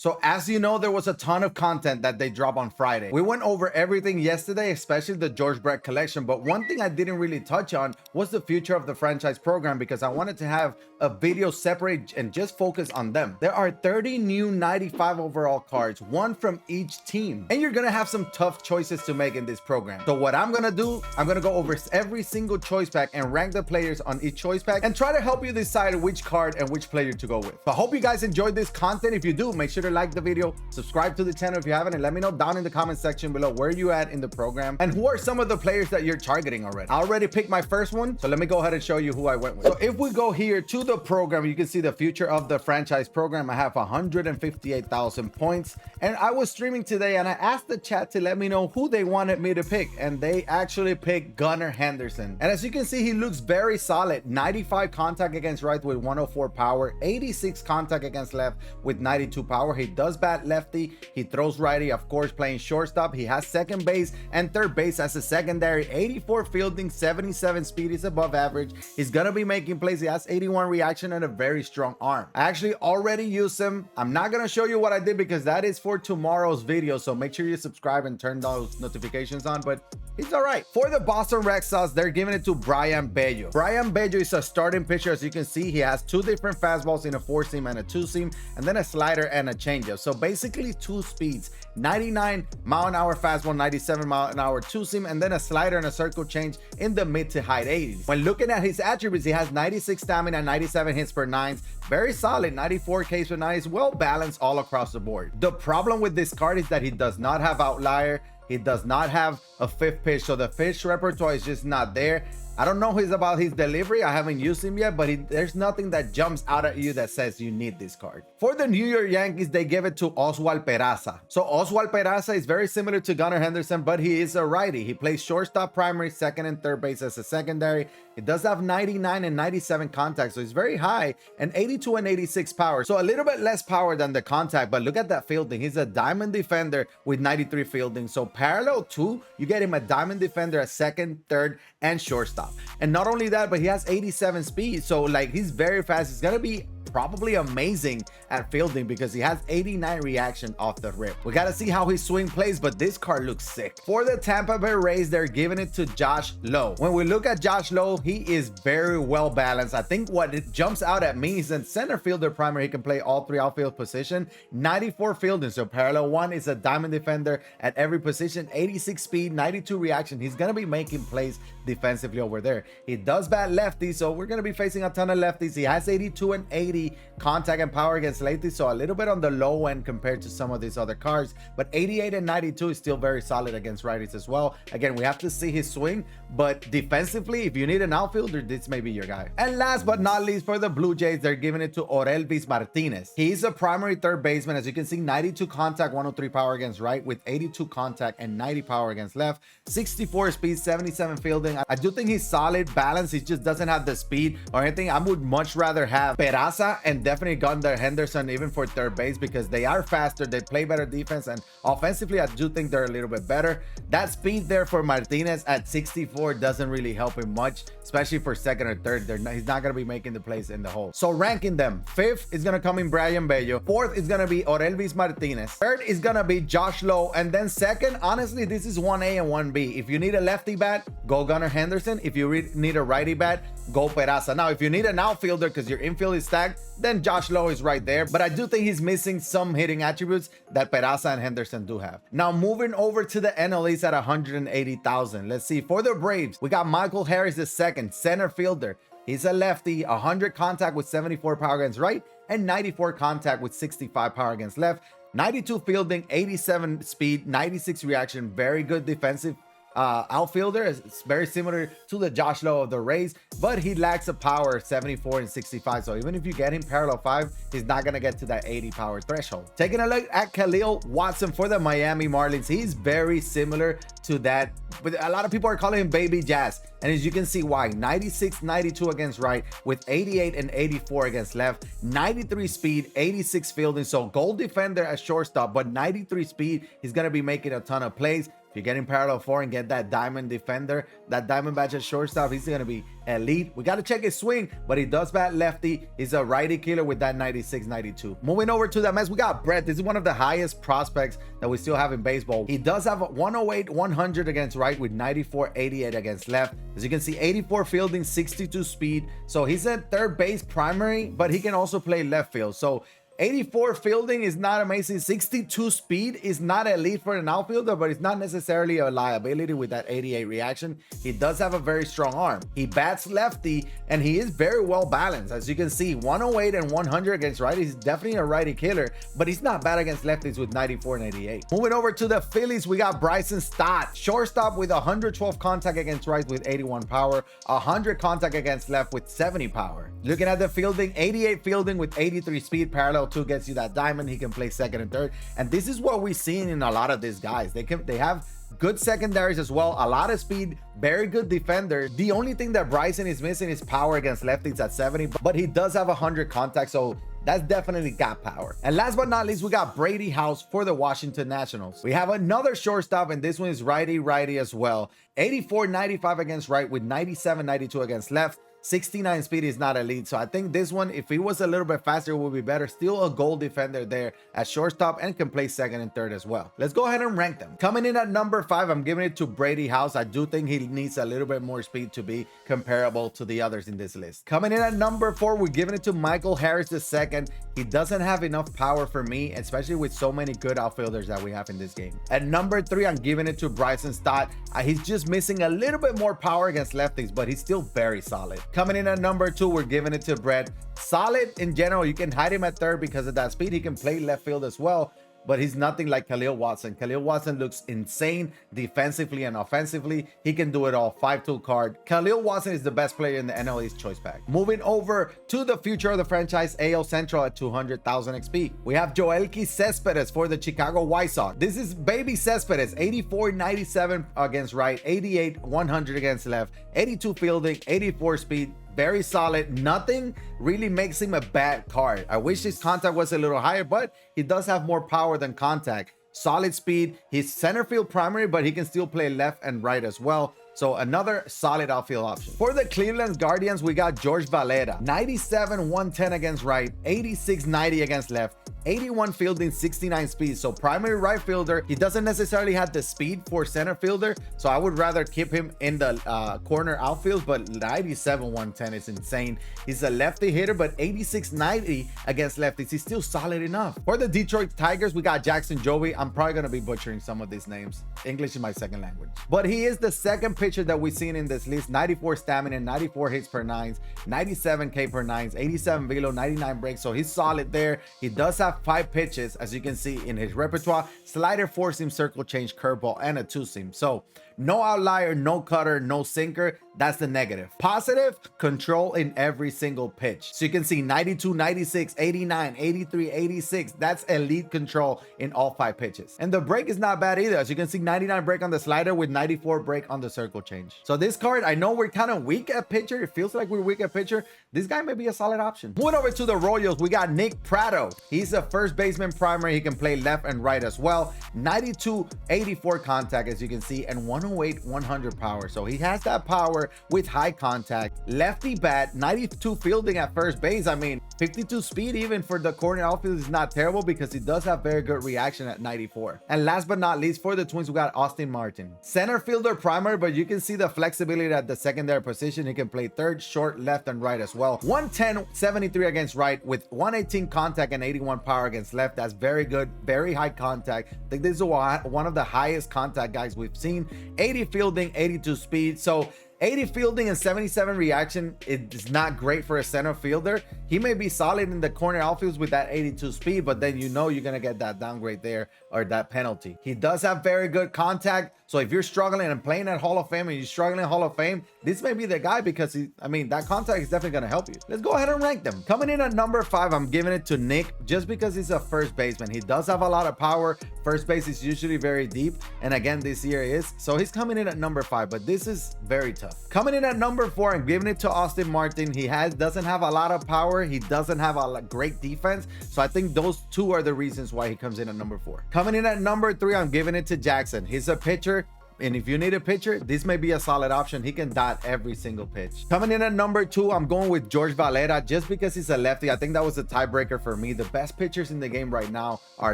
So as you know, there was a ton of content that they dropped on Friday. We went over everything yesterday, especially the George Brett collection. But one thing I didn't really touch on was the future of the franchise program, because I wanted to have a video separate and just focus on them. There are 30 new 95 overall cards, one from each team. And you're gonna have some tough choices to make in this program. So what I'm gonna do, I'm gonna go over every single choice pack and rank the players on each choice pack and try to help you decide which card and which player to go with. So I hope you guys enjoyed this content. If you do, make sure to like the video, subscribe to the channel if you haven't, and let me know down in the comment section below where you at in the program and who are some of the players that you're targeting already. I already picked my first one, so let me go ahead and show you who I went with. So if we go here to the program, you can see the future of the franchise program. I have 158,000 points, and I was streaming today and I asked the chat to let me know who they wanted me to pick, and they actually picked Gunnar Henderson. And as you can see, he looks very solid. 95 contact against right with 104 power, 86 contact against left with 92 power. He does bat lefty, he throws righty, of course playing shortstop. He has second base and third base as a secondary. 84 fielding, 77 speed, is above average. He's gonna be making plays. He has 81 reaction and a very strong arm. I actually already used him. I'm not gonna show you what I did because that is for tomorrow's video, so make sure you subscribe and turn those notifications on, but he's all right. For the Boston Red Sox, they're giving it to Brayan Bello. Brayan Bello is a starting pitcher. As you can see, he has two different fastballs in a four seam and a two seam, and then a slider and a changeup. So basically two speeds, 99 mile an hour fastball, 97 mile an hour two seam, and then a slider and a circle change in the mid to high 80s. When looking at his attributes, he has 96 stamina, 97 hits per nines, very solid, 94 Ks per nine, is well balanced all across the board. The problem with this card is that he does not have outlier. He does not have a fifth pitch, so the pitch repertoire is just not there. I don't know about his delivery. I haven't used him yet, but there's nothing that jumps out at you that says you need this card. For the New York Yankees, they give it to Oswald Peraza. So Oswald Peraza is very similar to Gunnar Henderson, but he is a righty. He plays shortstop, primary, second, and third base as a secondary. It does have 99 and 97 contact, so it's very high, and 82 and 86 power. So a little bit less power than the contact, but look at that fielding. He's a diamond defender with 93 fielding. So parallel to, you get him a diamond defender at second, third, and shortstop. And not only that, but he has 87 speed. So like, he's very fast. He's gonna be probably amazing at fielding because he has 89 reaction off the rip. We got to see how his swing plays, but this card looks sick. For the Tampa Bay Rays, they're giving it to Josh Lowe. When we look at Josh Lowe, he is very well balanced. I think what it jumps out at me is in center fielder primary, he can play all three outfield position, 94 fielding. So parallel one is a diamond defender at every position, 86 speed, 92 reaction. He's going to be making plays defensively over there. He does bat lefty, so we're going to be facing a ton of lefties. He has 82 and 80 contact and power against lefties, so a little bit on the low end compared to some of these other cards, but 88 and 92 is still very solid against righties as well. Again, we have to see his swing, but defensively, if you need an outfielder, this may be your guy. And last but not least, for the Blue Jays, they're giving it to Orelvis Martinez. He's a primary third baseman. As you can see, 92 contact, 103 power against right with 82 contact and 90 power against left, 64 speed, 77 fielding. I do think he's solid, balanced. He just doesn't have the speed or anything. I would much rather have Peraza and definitely Gunnar Henderson even for third base because they are faster, they play better defense, and offensively I do think they're a little bit better. That speed there for Martinez at 64 doesn't really help him much, especially for second or third. He's not going to be making the plays in the hole. So ranking them, fifth is going to come in Brayan Bello, fourth is going to be Orelvis Martinez, third is going to be Josh Lowe, and then second, honestly, this is 1A and 1B. If you need a lefty bat, go Gunnar Henderson. If you need a righty bat, go Peraza. Now if you need an outfielder because your infield is stacked, then Josh Lowe is right there, but I do think he's missing some hitting attributes that Peraza and Henderson do have. Now moving over to the NLEs at 180,000. Let's see, for the Braves, we got Michael Harris the second, center fielder. He's a lefty, 100 contact with 74 power against right, and 94 contact with 65 power against left, 92 fielding, 87 speed, 96 reaction, very good defensive outfielder. It's very similar to the Josh Lowe of the Rays, but he lacks a power 74 and 65. So even if you get him parallel 5, he's not going to get to that 80 power threshold. Taking a look at Khalil Watson for the Miami Marlins, he's very similar to that, but a lot of people are calling him Baby Jazz, and as you can see why. 96, 92 against right with 88 and 84 against left, 93 speed, 86 fielding. So goal defender at shortstop, but 93 speed. He's going to be making a ton of plays. If you're getting parallel 4 and get that diamond defender, that diamond badge at shortstop, he's going to be elite. We got to check his swing, but he does bat lefty. He's a righty killer with that 96, 92. Moving over to the Mets, we got Brett. This is one of the highest prospects that we still have in baseball. He does have a 108, 100 against right with 94, 88 against left. As you can see, 84 fielding, 62 speed. So he's at third base primary, but he can also play left field. So 84 fielding is not amazing. 62 speed is not elite for an outfielder, but it's not necessarily a liability with that 88 reaction. He does have a very strong arm. He bats lefty, and he is very well balanced. As you can see, 108 and 100 against righty. He's definitely a righty killer, but he's not bad against lefties with 94 and 88. Moving over to the Phillies, we got Bryson Stott. Shortstop with 112 contact against right with 81 power, 100 contact against left with 70 power. Looking at the fielding, 88 fielding with 83 speed, parallel 2 gets you that diamond. He can play second and third, and this is what we've seen in a lot of these guys. They have good secondaries as well, a lot of speed, very good defender. The only thing that Bryson is missing is power against lefties at 70, but he does have 100 contact, so that's definitely got power. And last but not least, we got Brady House for the Washington Nationals. We have another shortstop, and this one is righty as well. 84, 95 against right with 97, 92 against left. 69 speed is not elite, so I think this one, if he was a little bit faster, would be better. Still a goal defender there at shortstop and can play second and third as well. Let's go ahead and rank them. Coming in at number 5, I'm giving it to Brady House. I do think he needs a little bit more speed to be comparable to the others in this list. Coming in at number 4, we're giving it to Michael Harris II. He doesn't have enough power for me, especially with so many good outfielders that we have in this game. At number 3, I'm giving it to Bryson Stott. He's just missing a little bit more power against lefties, but he's still very solid. Coming in at number 2, we're giving it to Brett. Solid in general. You can hide him at third because of that speed. He can play left field as well, but he's nothing like Khalil Watson. Khalil Watson looks insane defensively and offensively. He can do it all. 5-tool card. Khalil Watson is the best player in the NL East choice pack. Moving over to the future of the franchise, AL Central at 200,000 XP. We have Joelky Cespedes for the Chicago White Sox. This is baby Cespedes. 84, 97 against right, 88, 100 against left, 82 fielding, 84 speed. Very solid. Nothing really makes him a bad card. I wish his contact was a little higher, but he does have more power than contact. Solid speed. He's center field primary, but he can still play left and right as well. So another solid outfield option. For the Cleveland Guardians, we got George Valera. 97, 110 against right, 86, 90 against left, 81 fielding, 69 speed. So primary right fielder. He doesn't necessarily have the speed for center fielder, so I would rather keep him in the corner outfield, but 97, 110 is insane. He's a lefty hitter, but 86, 90 against lefties. He's still solid enough. For the Detroit Tigers, we got Jackson Joey. I'm probably going to be butchering some of these names. English is my second language. But he is the second pitcher that we've seen in this list. 94 stamina, 94 hits per nines, 97 K per nines, 87 velo, 99 breaks. So he's solid there. He does have 5 pitches, as you can see in his repertoire: slider, 4-seam, circle change, curveball, and a 2-seam. So no outlier, no cutter, no sinker. That's the negative. Positive, control in every single pitch. So you can see 92, 96, 89, 83, 86. That's elite control in all 5 pitches. And the break is not bad either. As you can see, 99 break on the slider with 94 break on the circle change. So this card, I know we're kind of weak at pitcher. It feels like we're weak at pitcher. This guy may be a solid option. Moving over to the Royals, we got Nick Pratto. He's a first baseman primary. He can play left and right as well. 92, 84 contact, as you can see, and 108, 100 power. So he has that power with high contact. Lefty bat, 92 fielding at first base. I mean, 52 speed even for the corner outfield is not terrible because he does have very good reaction at 94. And last but not least, for the Twins, we got Austin Martin. Center fielder primary, but you can see the flexibility at the secondary position. He can play third, short, left, and right as well. 110, 73 against right with 118 contact and 81 power against left. That's very good. Very high contact. I think this is one of the highest contact guys we've seen. 80 fielding, 82 speed. So 80 fielding and 77 reaction is not great for a center fielder. He may be solid in the corner outfields with that 82 speed, but then you know you're going to get that downgrade there or that penalty. He does have very good contact. So if you're struggling and playing at Hall of Fame and you're struggling at Hall of Fame, this may be the guy because that contact is definitely going to help you. Let's go ahead and rank them. Coming in at number 5, I'm giving it to Nick just because he's a first baseman. He does have a lot of power. First base is usually very deep. And again, this year is. So he's coming in at number 5, but this is very tough. stuff. Coming in at number 4, I'm giving it to Austin Martin. He doesn't have a lot of power. He doesn't have a great defense. So I think those two are the reasons why he comes in at number 4. Coming in at number 3, I'm giving it to Jackson. He's a pitcher. And if you need a pitcher, this may be a solid option. He can dot every single pitch. Coming in at number 2, I'm going with George Valera just because he's a lefty. I think that was a tiebreaker for me. The best pitchers in the game right now are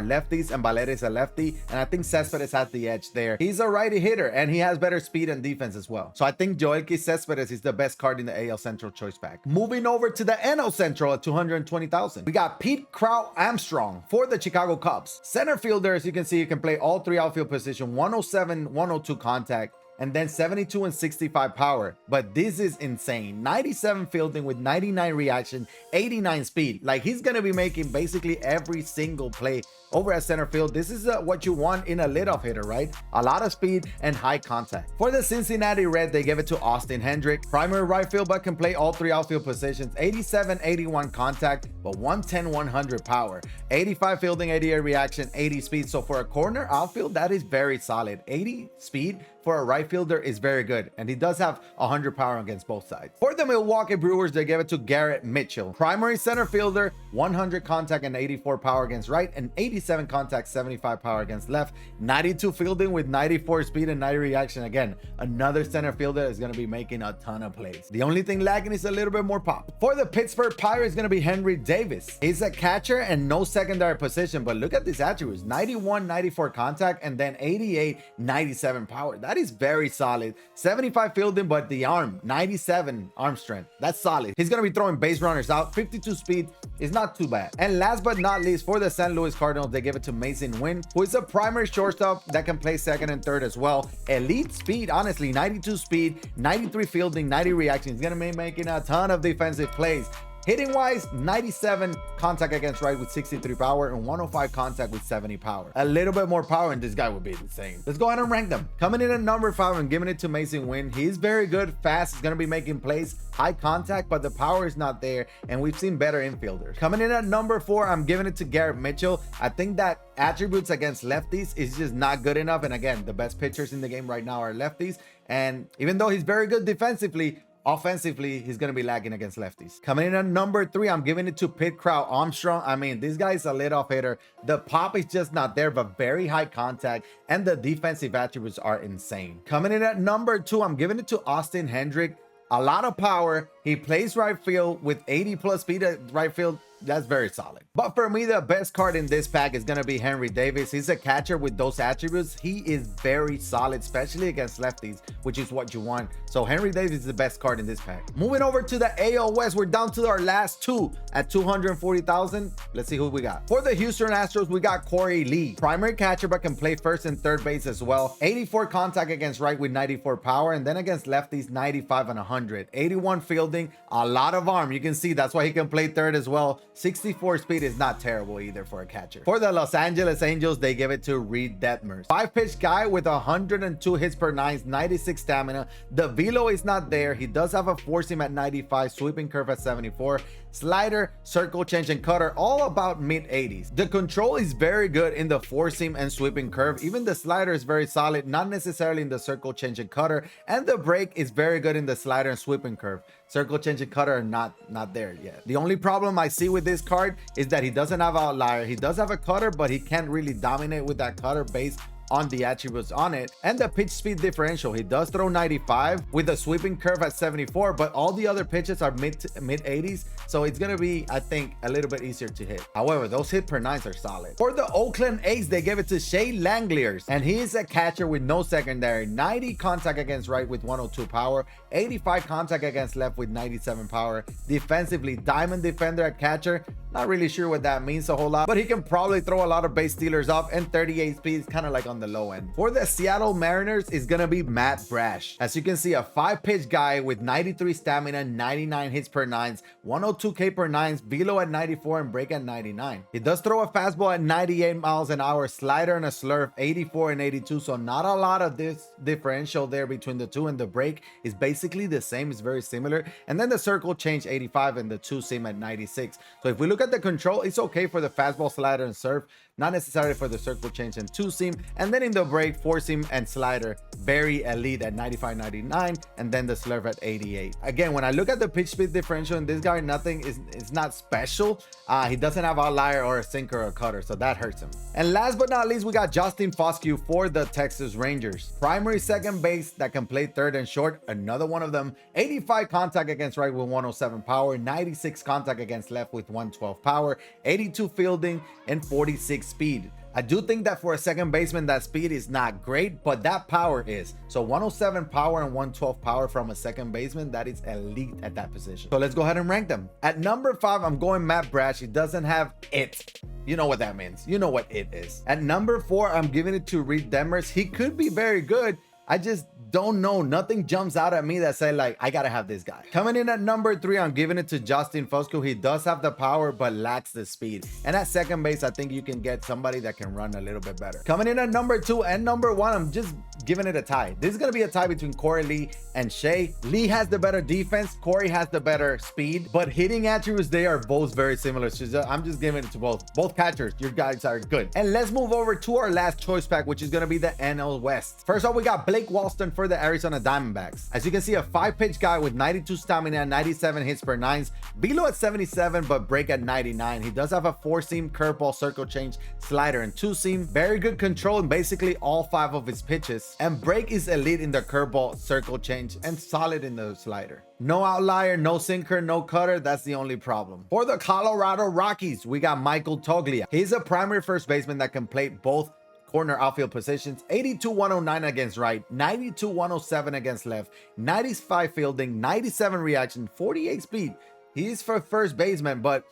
lefties, and Valera is a lefty. And I think Cespedes has the edge there. He's a righty hitter, and he has better speed and defense as well. So I think Joelky Cespedes is the best card in the AL Central choice pack. Moving over to the NL Central at 220,000. We got Pete Crow Armstrong for the Chicago Cubs. Center fielder, as you can see, you can play all 3 outfield positions, 107, 102 contact, and then 72 and 65 power. But this is insane. 97 fielding with 99 reaction, 89 speed. Like, he's gonna be making basically every single play over at center field. This is what you want in a leadoff hitter, right? A lot of speed and high contact. For the Cincinnati Red, they gave it to Austin Hendrick. Primary right field, but can play all 3 outfield positions. 87, 81 contact, but 110, 100 power. 85 fielding, 88 reaction, 80 speed. So for a corner outfield, that is very solid. 80 speed for a right fielder is very good, and he does have 100 power against both sides. For the Milwaukee Brewers, they gave it to Garrett Mitchell. Primary center fielder, 100 contact and 84 power against right, and 87 contact, 75 power against left. 92 fielding with 94 speed and 90 reaction. Again, another center fielder is going to be making a ton of plays. The only thing lacking is a little bit more pop. For the Pittsburgh Pirates, going to be Henry Davis. He's a catcher and no secondary position, but look at these attributes: 91, 94 contact, and then 88, 97 power. That is very solid. 75 fielding, but the arm, 97 arm strength. That's solid. He's going to be throwing base runners out. 52 speed is not too bad. And last but not least, for the St. Louis Cardinals, they give it to Mason Wynn, who is a primary shortstop that can play second and third as well. Elite speed, honestly, 92 speed, 93 fielding, 90 reaction. He's going to be making a ton of defensive plays. Hitting wise, 97 contact against right with 63 power and 105 contact with 70 power. A little bit more power and this guy would be insane. Let's go ahead and rank them. Coming in at number 5, I'm giving it to Mason Wynn. He's very good, fast, he's going to be making plays, high contact, but the power is not there, and we've seen better infielders. Coming in at number 4, I'm giving it to Garrett Mitchell. I think that attributes against lefties is just not good enough, and again, the best pitchers in the game right now are lefties, and even though he's very good defensively, offensively, he's going to be lagging against lefties. Coming in at number 3, I'm giving it to Pete Crow Armstrong. I mean, this guy's a leadoff hitter. The pop is just not there, but very high contact, and the defensive attributes are insane. Coming in at number 2, I'm giving it to Austin Hendrick. A lot of power. He plays right field with 80 plus speed at right field. That's very solid. But for me, the best card in this pack is going to be Henry Davis. He's a catcher with those attributes. He is very solid, especially against lefties, which is what you want. So Henry Davis is the best card in this pack. Moving over to the AL West, we're down to our last 2 at 240,000. Let's see who we got. For the Houston Astros, we got Corey Lee. Primary catcher, but can play first and third base as well. 84 contact against right with 94 power, and then against lefties, 95 and 100. 81 fielding, a lot of arm. You can see that's why he can play third as well. 64 speed is not terrible either for a catcher. For the Los Angeles Angels, they give it to Reed Detmers. 5-pitch guy with 102 hits per 9, 96 stamina. The velo is not there. He does have a four seam at 95, sweeping curve at 74, slider, circle change, and cutter, all about mid-80s. The control is very good in the four seam and sweeping curve. Even the slider is very solid, not necessarily in the circle change and cutter, and the break is very good in the slider and sweeping curve. Circle change and cutter are not there yet. The only problem I see with this card is that he doesn't have an outlier. He does have a cutter, but he can't really dominate with that cutter based on the attributes on it. And the pitch speed differential, he does throw 95 with a sweeping curve at 74, but all the other pitches are mid 80s, so it's gonna be, I think, a little bit easier to hit. However, those hit per 9s are solid. For the Oakland A's, they gave it to Shea Langeliers, and he is a catcher with no secondary. 90 contact against right with 102 power, 85 contact against left with 97 power. Defensively, diamond defender at catcher. Not really sure what that means a whole lot, but he can probably throw a lot of base stealers up, and 38 speed is kind of like on the low end. For the Seattle Mariners is gonna be Matt Brash. As you can see, a 5-pitch guy with 93 stamina, 99 hits per 9s, 102 K per 9s, velo at 94, and break at 99. He does throw a fastball at 98 miles an hour, slider and a slurve 84 and 82, so not a lot of this differential there between the two, and the break is basically the same. It's very similar. And then the circle change 85 and the two seam at 96. So if we look at the control, it's okay for the fastball, slider, and serve, not necessarily for the circle change and 2-seam. And then in the break, 4-seam and slider, very elite at 95.99, and then the slurve at 88. Again, when I look at the pitch speed differential in this guy, nothing is not special. He doesn't have outlier or a sinker or a cutter, so that hurts him. And last but not least, we got Justin Foscue for the Texas Rangers. Primary second base that can play third and short, another one of them. 85 contact against right with 107 power, 96 contact against left with 112 power, 82 fielding, and 46 speed. I do think that for a second baseman, that speed is not great, but that power is. So 107 power and 112 power from a second baseman, that is elite at that position. So let's go ahead and rank them. At number 5, I'm going Matt Brash. He doesn't have it. You know what that means. You know what it is. At number 4, I'm giving it to Reed Demers. He could be very good. I just don't know. Nothing jumps out at me that say like, I gotta have this guy. Coming in at number 3, I'm giving it to Justin Foscue. He does have the power, but lacks the speed. And at second base, I think you can get somebody that can run a little bit better. Coming in at number 2 and number 1, I'm just giving it a tie. This is gonna be a tie between Corey Lee and Shea. Lee has the better defense. Corey has the better speed, but hitting attributes, they are both very similar. So I'm just giving it to both catchers. Your guys are good. And let's move over to our last choice pack, which is gonna be the NL West. First off, we got Blake Walston for the Arizona Diamondbacks. As you can see, a 5-pitch guy with 92 stamina, 97 hits per 9s, velo at 77, but break at 99. He does have a 4-seam curveball, circle change, slider, and 2-seam. Very good control in basically all 5 of his pitches. And break is elite in the curveball, circle change, and solid in the slider. No outlier, no sinker, no cutter. That's the only problem. For the Colorado Rockies, we got Michael Toglia. He's a primary first baseman that can play both corner outfield positions. 82-109 against right, 92-107 against left, 95 fielding, 97 reaction, 48 speed. He's for first baseman, but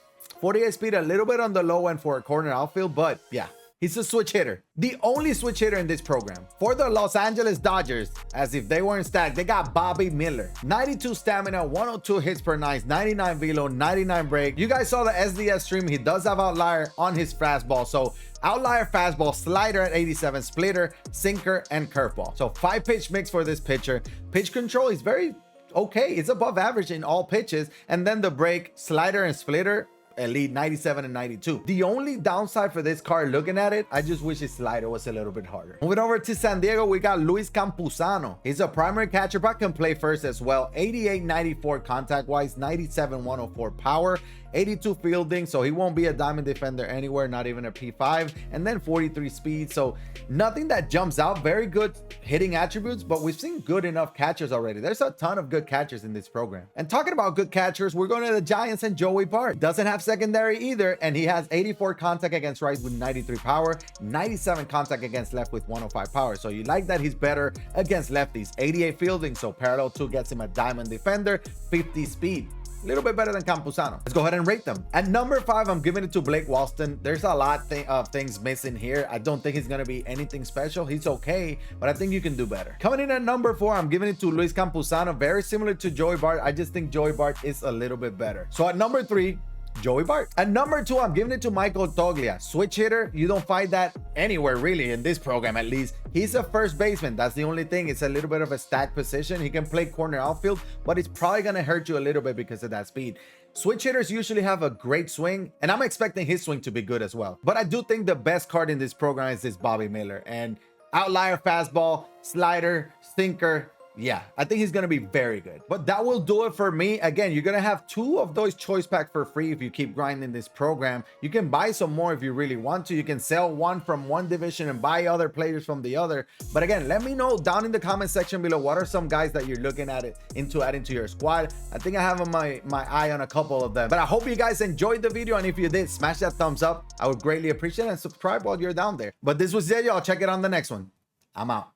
48 speed a little bit on the low end for a corner outfield, but yeah. He's a switch hitter. The only switch hitter in this program. For the Los Angeles Dodgers, as if they weren't stacked, they got Bobby Miller. 92 stamina, 102 hits per 9, 99 velo, 99 break. You guys saw the SDS stream. He does have outlier on his fastball. So outlier fastball, slider at 87, splitter, sinker, and curveball. So 5-pitch mix for this pitcher. Pitch control is very okay. It's above average in all pitches. And then the break, slider, and splitter, elite, 97 and 92. The only downside for this card, looking at it, I just wish his slider was a little bit harder. Moving over to San Diego, we got Luis Campusano. He's a primary catcher, but can play first as well. 88, 94 contact wise, 97, 104 power, 82 fielding, so he won't be a diamond defender anywhere, not even a P5, and then 43 speed. So nothing that jumps out. Very good hitting attributes, but we've seen good enough catchers already. There's a ton of good catchers in this program. And talking about good catchers, we're going to the Giants and Joey Bart. Doesn't have secondary either, and he has 84 contact against right with 93 power, 97 contact against left with 105 power. So you like that he's better against lefties. 88 fielding, so parallel 2 gets him a diamond defender, 50 speed. A little bit better than Campusano. Let's go ahead and rate them. At number 5, I'm giving it to Blake Walston. There's a lot of things missing here. I don't think he's going to be anything special. He's okay, but I think you can do better. Coming in at number 4, I'm giving it to Luis Campusano. Very similar to Joey Bart. I just think Joey Bart is a little bit better. So at number 3, Joey Bart. At number 2, I'm giving it to Michael Toglia. Switch hitter. You don't find that anywhere really in this program, at least. He's a first baseman. That's the only thing. It's a little bit of a stacked position. He can play corner outfield, but it's probably going to hurt you a little bit because of that speed. Switch hitters usually have a great swing, and I'm expecting his swing to be good as well. But I do think the best card in this program is this Bobby Miller. And outlier fastball, slider, sinker. Yeah, I think he's going to be very good. But that will do it for me. Again, you're going to have 2 of those choice packs for free if you keep grinding this program. You can buy some more if you really want to. You can sell one from one division and buy other players from the other. But again, let me know down in the comment section below, what are some guys that you're looking at it into adding to your squad. I think I have my eye on a couple of them. But I hope you guys enjoyed the video. And if you did, smash that thumbs up. I would greatly appreciate it, and subscribe while you're down there. But this was YeYo. I'll check it on the next one. I'm out.